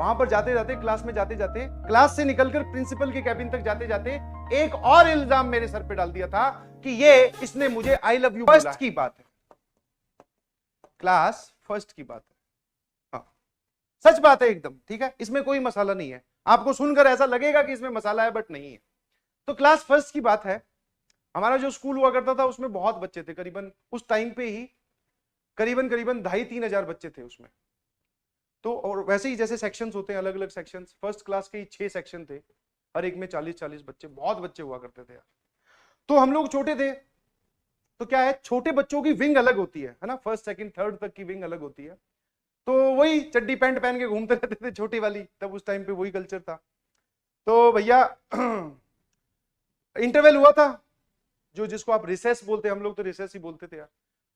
वहां पर जाते जाते, क्लास में जाते जाते, क्लास से निकलकर प्रिंसिपल के कैबिन तक जाते जाते एक और इल्जाम मेरे सर पे डाल दिया था कि ये इसने मुझे आई लव यू फर्स्ट की बात है, क्लास फर्स्ट की बात है, हाँ सच बात है एकदम, ठीक है, इसमें कोई मसाला नहीं है। आपको सुनकर ऐसा लगेगा कि इसमें मसाला है, बट नहीं है। तो क्लास फर्स्ट की बात है। हमारा जो स्कूल हुआ करता था उसमें बहुत बच्चे थे, करीबन उस टाइम पे ही करीबन 2,500-3,000 बच्चे थे उसमें। तो और वैसे ही जैसे सेक्शंस होते हैं, अलग अलग सेक्शंस, फर्स्ट क्लास के 6 सेक्शन थे, हर एक में 40-40 बच्चे, बहुत बच्चे हुआ करते थे यार। तो हम लोग छोटे थे, तो क्या है, छोटे बच्चों की विंग अलग होती है ना, फर्स्ट सेकंड थर्ड तक की विंग अलग होती है। तो वही चड्डी पैंट पहन के घूमते रहते थे छोटी वाली, तब उस टाइम पे वही कल्चर था। तो भैया इंटरवल हुआ था, जो जिसको आप रिसेस बोलते हैं, हम लोग तो रिसेस ही बोलते थे यार,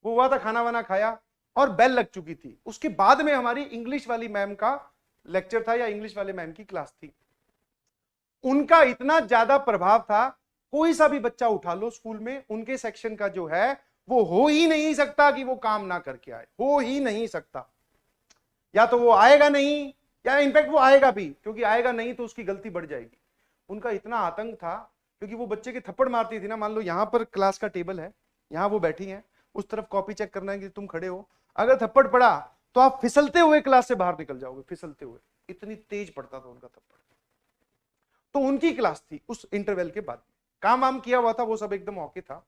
वो हुआ था, खाना वाना खाया और बेल लग चुकी थी। उसके बाद में हमारी इंग्लिश वाली मैम का लेक्चर था या इंग्लिश वाले मैम की क्लास थी। उनका इतना ज्यादा प्रभाव था, कोई सा भी बच्चा उठा लो स्कूल में, उनके सेक्शन का जो है वो हो ही नहीं सकता कि वो काम ना करके आए, हो ही नहीं सकता। या तो वो आएगा नहीं, या इनफैक्ट वो आएगा भी, क्योंकि आएगा नहीं तो उसकी गलती बढ़ जाएगी। उनका इतना आतंक था, क्योंकि वो बच्चे के थप्पड़ मारती थी ना, मान लो यहां पर क्लास का टेबल है, यहां वो बैठी है, उस तरफ कॉपी चेक करना है कि तुम खड़े हो, अगर थप्पड़ पड़ा तो आप फिसलते हुए क्लास से बाहर निकल जाओगे, फिसलते हुए, इतनी तेज पड़ता था उनका थप्पड़। तो उनकी क्लास थी उस इंटरवल के बाद, काम वाम किया हुआ था, वो सब एकदम ओके था।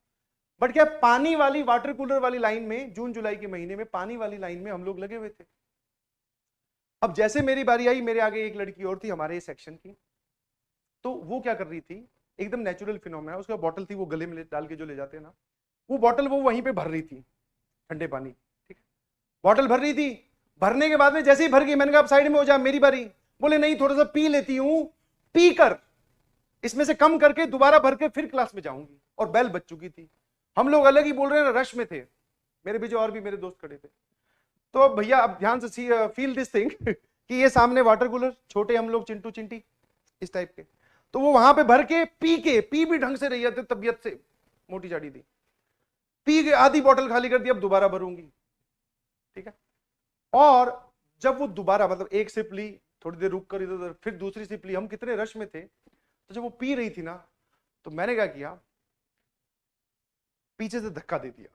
बट क्या, पानी वाली वाटर कूलर वाली लाइन में, जून जुलाई के महीने में पानी वाली लाइन में हम लोग लगे हुए थे। अब जैसे मेरी बारी आई, मेरे आगे एक लड़की और थी हमारे सेक्शन की, तो वो क्या कर रही थी, एकदम नेचुरल फिनोमेना, उसका बॉटल थी, वो गले में डाल के जो ले जाते हैं ना, वो बॉटल वो वहीं पे भर रही थी, ठंडे पानी, ठीक है, बॉटल भर रही थी। भरने के बाद में जैसे ही भर गई, मैंने कहा अब साइड में हो जा, मेरी बारी। बोले नहीं, थोड़ा सा पी लेती हूं, पी कर इसमें से कम करके दोबारा भर के फिर क्लास में जाऊंगी। और बेल बज चुकी थी, हम लोग अलग ही बोल रहे हैं, रश में थे, मेरे पीछे और भी मेरे दोस्त खड़े थे। तो भैया अब ध्यान से फील दिस थिंग कि ये सामने वाटर कूलर, छोटे हम लोग चिंटू चिंटी इस टाइप के, तो वो वहां पे भर के पी भी ढंग से रही थी, तबियत से मोटी चाड़ी थी, पी के आधी बोतल खाली कर दी, अब दोबारा भरूंगी, ठीक है। और जब वो दोबारा, मतलब एक सिप ली, थोड़ी देर रुक कर इधर उधर, फिर दूसरी सिप ली, हम कितने रश में थे, तो जब वो पी रही थी ना, तो मैंने क्या किया, पीछे से धक्का दे दिया,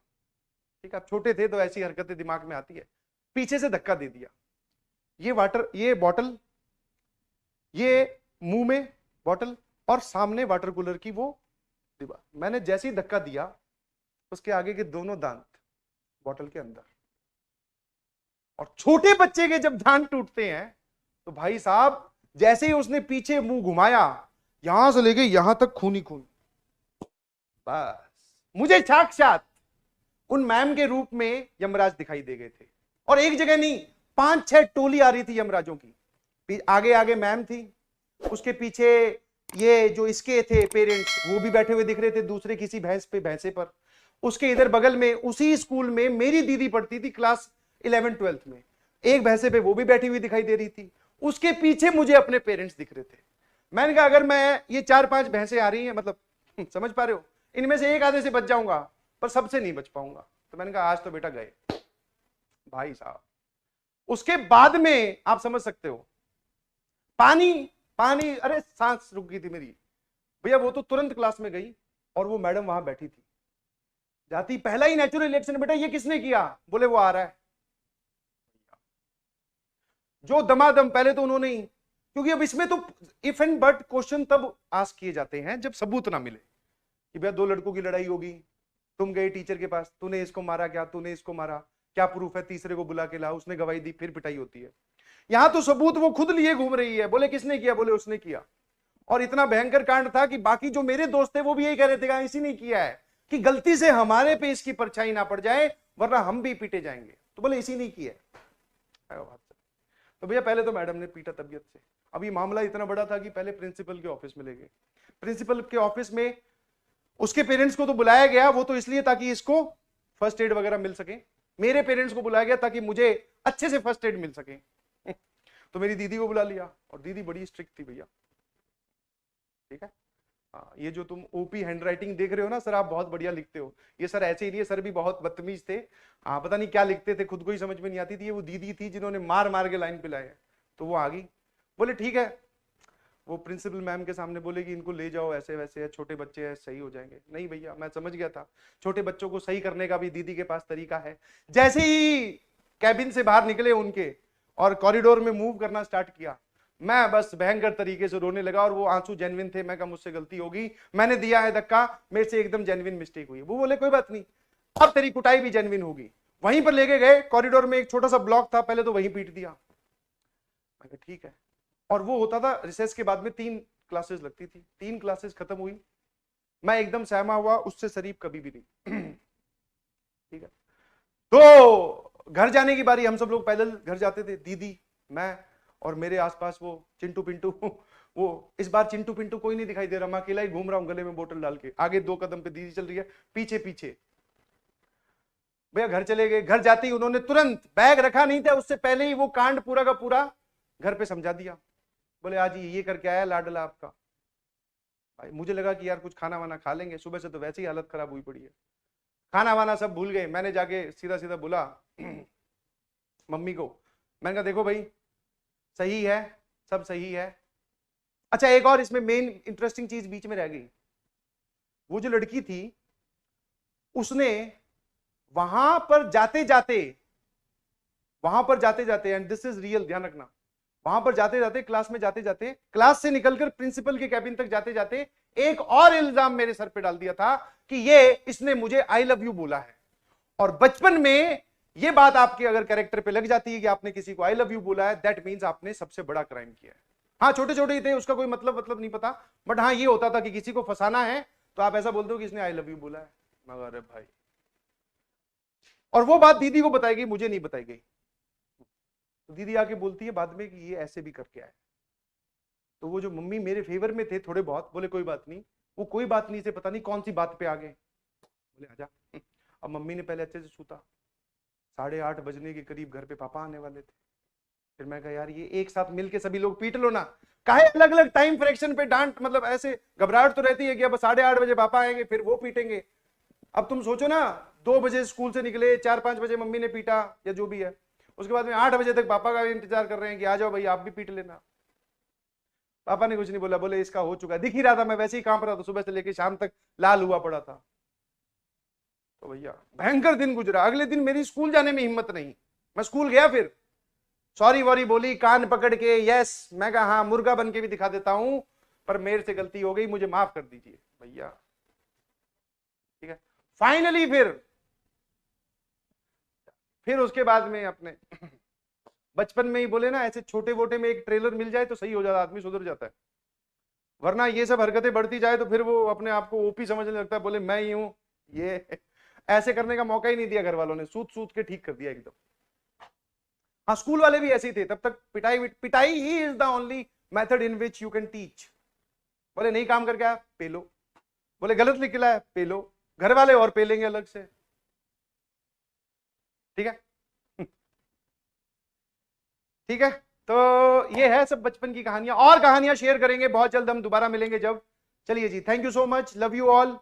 ठीक है, आप छोटे थे तो ऐसी हरकतें दिमाग में आती है, पीछे से धक्का दे दिया, ये बॉटल, ये मुंह में बॉटल, और सामने वाटर कूलर की वो दीवार। मैंने जैसे ही धक्का दिया, उसके आगे के दोनों दांत बॉटल के अंदर, और छोटे बच्चे के जब दांत टूटते हैं तो भाई साहब, जैसे ही उसने पीछे मुंह घुमाया, यहां से लेके यहां तक खून ही खून। बस मुझे साक्षात उन मैम के रूप में यमराज दिखाई दे गए थे, और एक जगह नहीं, 5-6 टोली आ रही थी यमराजों की। आगे आगे मैम थी, उसके पीछे ये जो इसके थे पेरेंट्स, वो भी बैठे हुए दिख रहे थे, दूसरे किसी भैंसे पर। उसके इधर बगल में उसी स्कूल में मेरी दीदी पढ़ती थी क्लास 11th-12th में, एक भैंसे पे वो भी बैठी हुई दिखाई दे रही थी। उसके पीछे मुझे अपने पेरेंट्स दिख रहे थे। मैंने कहा अगर मैं, ये 4-5 भैंसे आ रही हैं, मतलब समझ पा रहे हो, इनमें से एक आधे से बच जाऊंगा, पर सबसे नहीं बच पाऊंगा। तो मैंने कहा आज तो बेटा गए भाई साहब। उसके बाद में आप समझ सकते हो, पानी पानी, अरे सांस रुक गई थी मेरी भैया। वो तो तुरंत क्लास में गई, और वो मैडम वहां बैठी थी, जाती पहला ही नेचुरल रिएक्शन, बेटा ये किसने किया? बोले वो आ रहा है। जो दमादम, पहले तो उन्होंने ही, क्योंकि अब इसमें तो इफ एंड बट क्वेश्चन तब आस्क किए जाते हैं जब सबूत ना मिले, कि भैया 2 लड़कों की लड़ाई होगी, तुम गए टीचर के पास, तूने इसको मारा क्या, तूने इसको मारा क्या, प्रूफ है, तीसरे को बुला के ला, उसने गवाही दी, फिर पिटाई होती है। यहां तो सबूत वो खुद लिए घूम रही है, बोले किसने किया, बोले उसने किया। और इतना भयंकर कांड था कि बाकी जो मेरे दोस्त थे वो भी यही कह रहे थे कि इसी ने किया है, कि गलती से हमारे पे इसकी परछाई ना पड़ जाए, वरना हम भी पीटे जाएंगे। तो बोले इसी ने किया है। तो भैया पहले तो मैडम ने पीटा तबियत से। अब ये मामला इतना बड़ा था कि पहले प्रिंसिपल के ऑफिस में ले गए। प्रिंसिपल के ऑफिस में उसके पेरेंट्स को तो बुलाया गया, वो तो इसलिए ताकि इसको फर्स्ट एड वगैरह मिल सके। मेरे पेरेंट्स को बुलाया गया ताकि मुझे अच्छे से फर्स्ट एड मिल सके। तो मेरी दीदी को बुला लिया, और दीदी बड़ी स्ट्रिक्ट थी भैया, ठीक है। हाँ, ये जो तुम ओपी हैंडराइटिंग देख रहे हो ना सर, आप बहुत बढ़िया लिखते हो, ये सर ऐसे ही नहीं है, सर भी बहुत बदतमीज थे। हाँ, पता नहीं क्या लिखते थे, खुद को ही समझ में नहीं आती थी। ये वो दीदी थी जिन्होंने मार मार के लाइन पिलाए। तो वो आ गई, बोले ठीक है। वो प्रिंसिपल मैम के सामने बोले कि इनको ले जाओ, ऐसे वैसे है, छोटे बच्चे हैं, सही हो जाएंगे। नहीं भैया, मैं समझ गया था छोटे बच्चों को सही करने का भी दीदी के पास तरीका है। जैसे ही कैबिन से बाहर निकले उनके और कॉरिडोर में मूव करना स्टार्ट किया, मैं बस भयंकर तरीके से रोने लगा। और वो आंसू जेन्युइन थे। मैं कहा मुझसे गलती होगी, मैंने दिया है धक्का, मेरे से एकदम जेन्युइन मिस्टेक हुई। वो बोले कोई बात नहीं, और तेरी कुटाई भी जेन्युइन होगी। वहीं पर लेके गए, कॉरिडोर में एक छोटा सा ब्लॉक था, पहले तो वहीं पीट दिया। मैं कहा ठीक है। और वो होता था रिसेस के बाद में 3 क्लासेस लगती थी। 3 क्लासेस खत्म हुई, मैं एकदम सहमा हुआ, उससे शरीफ कभी भी नहीं। ठीक है। तो घर जाने की बारी, हम सब लोग पैदल घर जाते थे, दीदी, मैं और मेरे आसपास वो चिंटू पिंटू। वो इस बार चिंटू पिंटू कोई नहीं दिखाई दे रहा, मैं अकेला ही घूम रहा हूं गले में बोतल डाल के। आगे 2 कदम पे दीदी चल रही है, पीछे पीछे। भैया घर चले गए। घर जाते ही उन्होंने तुरंत, बैग रखा नहीं था उससे पहले ही, वो कांड पूरा का पूरा घर पे समझा दिया। बोले आज ये करके आया लाडला आपका। भाई मुझे लगा कि यार कुछ खाना वाना खा लेंगे, सुबह से तो वैसे ही हालत खराब हुई पड़ी है। खाना वाना सब भूल गए। मैंने जाके सीधा सीधा बोला मम्मी को, मैंने कहा देखो भाई, सही है, सब सही है। अच्छा एक और इसमें मेन इंटरेस्टिंग चीज बीच में रह गई। वो जो लड़की थी, उसने वहां पर जाते जाते एंड दिस इज रियल, ध्यान रखना, वहां पर जाते जाते, क्लास में जाते जाते, क्लास से निकलकर प्रिंसिपल के कैबिन तक जाते जाते एक और इल्जाम मेरे सर पे डाल दिया था कि इसने मुझे आई लव यू बोला है। और बचपन में ये बात आपके अगर कैरेक्टर पे लग जाती है कि आपने किसी को आई लव यू बोला है, दैट मीन्स आपने सबसे बड़ा क्राइम किया है। हाँ छोटे छोटे ही थे, उसका कोई मतलब नहीं पता, बट हाँ ये होता था कि किसी को फंसाना है तो आप ऐसा बोलते हो कि इसने आई लव यू बोला है। मगर भाई, और वो बात दीदी को बताई गई, मुझे नहीं बताई गई। तो दीदी आके बोलती है बाद में कि ये ऐसे भी करके आए। तो वो जो मम्मी मेरे फेवर में थे थोड़े बहुत, बोले कोई बात नहीं, वो कोई बात नहीं से पता नहीं कौन सी बात पे आ गए। बोले आजा। अब मम्मी ने पहले अच्छे से सूता, 8:30 बजने के करीब घर पे पापा आने वाले थे। फिर मैं कहा यार ये एक साथ मिलके सभी लोग पीट लो ना, काहे अलग अलग टाइम फ्रैक्शन पे डांट, मतलब ऐसे घबराहट तो रहती है कि अब 8:30 बजे पापा आएंगे फिर वो पीटेंगे। अब तुम सोचो ना, 2 बजे स्कूल से निकले, 4-5 बजे मम्मी ने पीटा या जो भी है, उसके बाद में 8 बजे तक पापा का इंतजार कर रहे हैं कि आ जाओ भाई आप भी पीट लेना। पापा ने कुछ नहीं बोला, बोले इसका हो चुका है। दिख ही रहा था, मैं वैसे ही कांप रहा था, सुबह से लेकर शाम तक लाल हुआ पड़ा था। तो भैया भयंकर दिन गुजरा। अगले दिन मेरी स्कूल जाने में हिम्मत नहीं, मैं स्कूल गया, फिर सॉरी वॉरी बोली कान पकड़ के, यस, मैं कहा हाँ मुर्गा बन के भी दिखा देता हूं, पर मेरे से गलती हो गई, मुझे माफ कर दीजिए भैया। ठीक है। फाइनली फिर उसके बाद में अपने बचपन में ही बोले ना, ऐसे छोटे वोटे में एक ट्रेलर मिल जाए तो सही हो जाता, आदमी सुधर जाता है। वरना ये सब हरकतें बढ़ती जाए तो फिर वो अपने आप को ओपी समझने लगता है, बोले मैं ही हूं ये। ऐसे करने का मौका ही नहीं दिया घर वालों ने, सूत सूत के ठीक कर दिया एकदम। हाँ स्कूल वाले भी ऐसे ही थे तब तक, पिटाई he is the only method in which you can teach. बोले नहीं काम करके आया, पेलो। बोले गलत निकला है, पेलो। घर वाले और पेलेंगे अलग से। ठीक है। ठीक है। तो ये है सब बचपन की कहानियां, और कहानियां शेयर करेंगे बहुत जल्द, हम दोबारा मिलेंगे जब। चलिए जी, thank you so much, love you all.